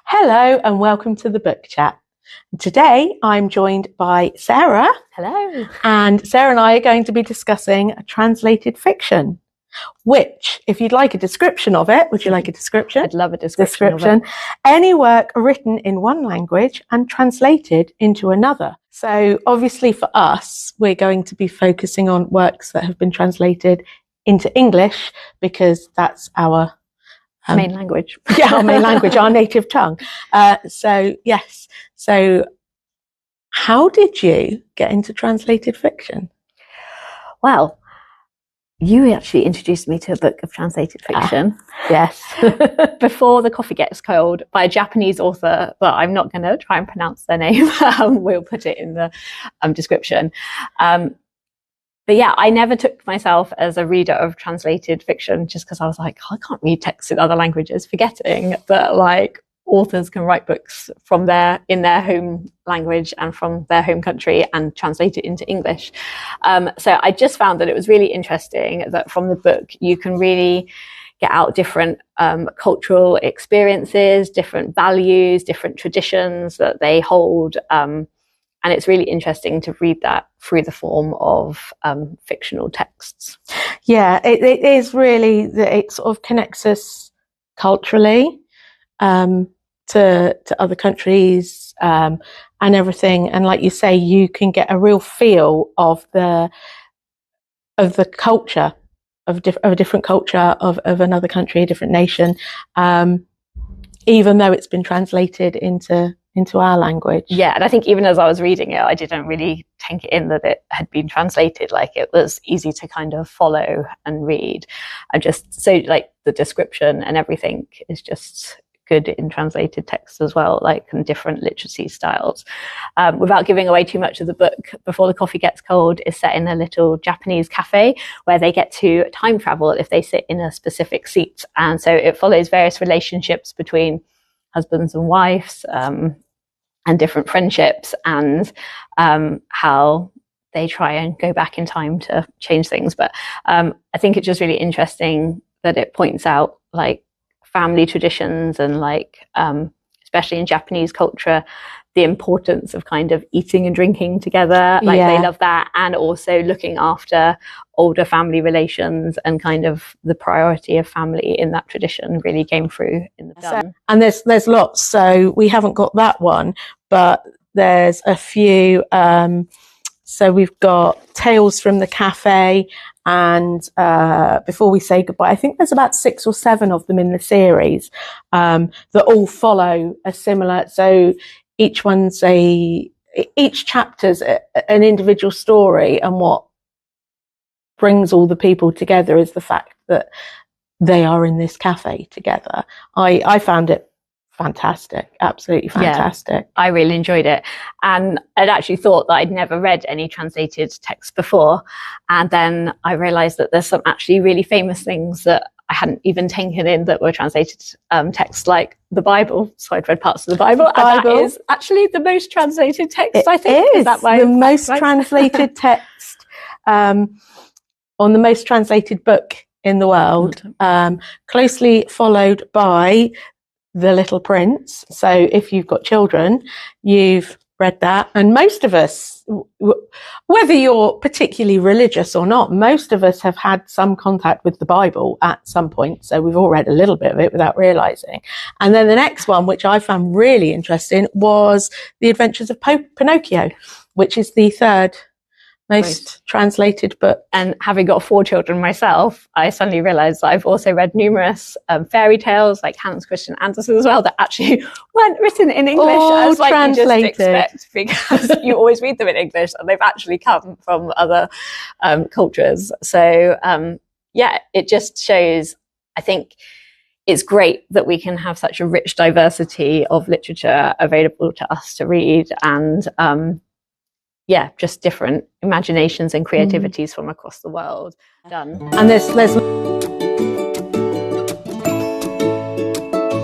Hello and welcome to the Book Chat. Today I'm joined by Sarah. Hello. And Sarah and I are going to be discussing translated fiction, which, if you'd like a description of it, would you like a description? I'd love a description of it. Any work written in one language and translated into another. So obviously for us, we're going to be focusing on works that have been translated into English because that's our main language. Yeah, our main language, our native tongue. So how did you get into translated fiction? Well, you actually introduced me to a book of translated fiction. Yes. Before the Coffee Gets Cold, by a Japanese author, but I'm not going to try and pronounce their name. We'll put it in the description. But yeah, I never took myself as a reader of translated fiction just because I was like, I can't read texts in other languages, forgetting that like authors can write books in their home language and from their home country and translate it into English. So I just found that it was really interesting that from the book, you can really get out different cultural experiences, different values, different traditions that they hold. And it's really interesting to read that through the form of fictional texts. Yeah, it is really that it sort of connects us culturally to other countries and everything. And like you say, you can get a real feel of the culture of a different culture of another country, a different nation, even though it's been translated into our language. Yeah, and I think even as I was reading it, I didn't really take it in that it had been translated. Like it was easy to kind of follow and read. And just so like the description and everything is just good in translated text as well, like in different literacy styles. Without giving away too much of the book, Before the Coffee Gets Cold is set in a little Japanese cafe where they get to time travel if they sit in a specific seat. And so it follows various relationships between husbands and wives, and different friendships, and how they try and go back in time to change things. But I think it's just really interesting that it points out like family traditions and like, especially in Japanese culture, the importance of kind of eating and drinking together. Like they love that. And also looking after older family relations, and kind of the priority of family in that tradition really came through in the film. And there's lots. So we haven't got that one, but there's a few. So we've got Tales from the Cafe and Before We Say Goodbye. I think there's about 6 or 7 of them in the series that all follow a similar. So each chapter's an individual story, and what brings all the people together is the fact that they are in this cafe together. I found it fantastic, absolutely fantastic. Yeah, I really enjoyed it. And I'd actually thought that I'd never read any translated text before. And then I realized that there's some actually really famous things that I hadn't even taken in that were translated texts, like the Bible. So I'd read parts of the Bible. And that is actually the most translated text, I think. Is that the most translated text on the most translated book in the world, closely followed by The Little Prince. So if you've got children, you've read that. And most of us, whether you're particularly religious or not, most of us have had some contact with the Bible at some point. So we've all read a little bit of it without realizing. And then the next one, which I found really interesting, was The Adventures of Pinocchio, which is the third most translated book. And having got 4 children myself, I suddenly realized that I've also read numerous fairy tales like Hans Christian Andersen as well that actually weren't written in English as like translated. You just expect, because you always read them in English, and they've actually come from other cultures. So yeah, it just shows, I think it's great that we can have such a rich diversity of literature available to us to read, and yeah, just different imaginations and creativities from across the world done. And there's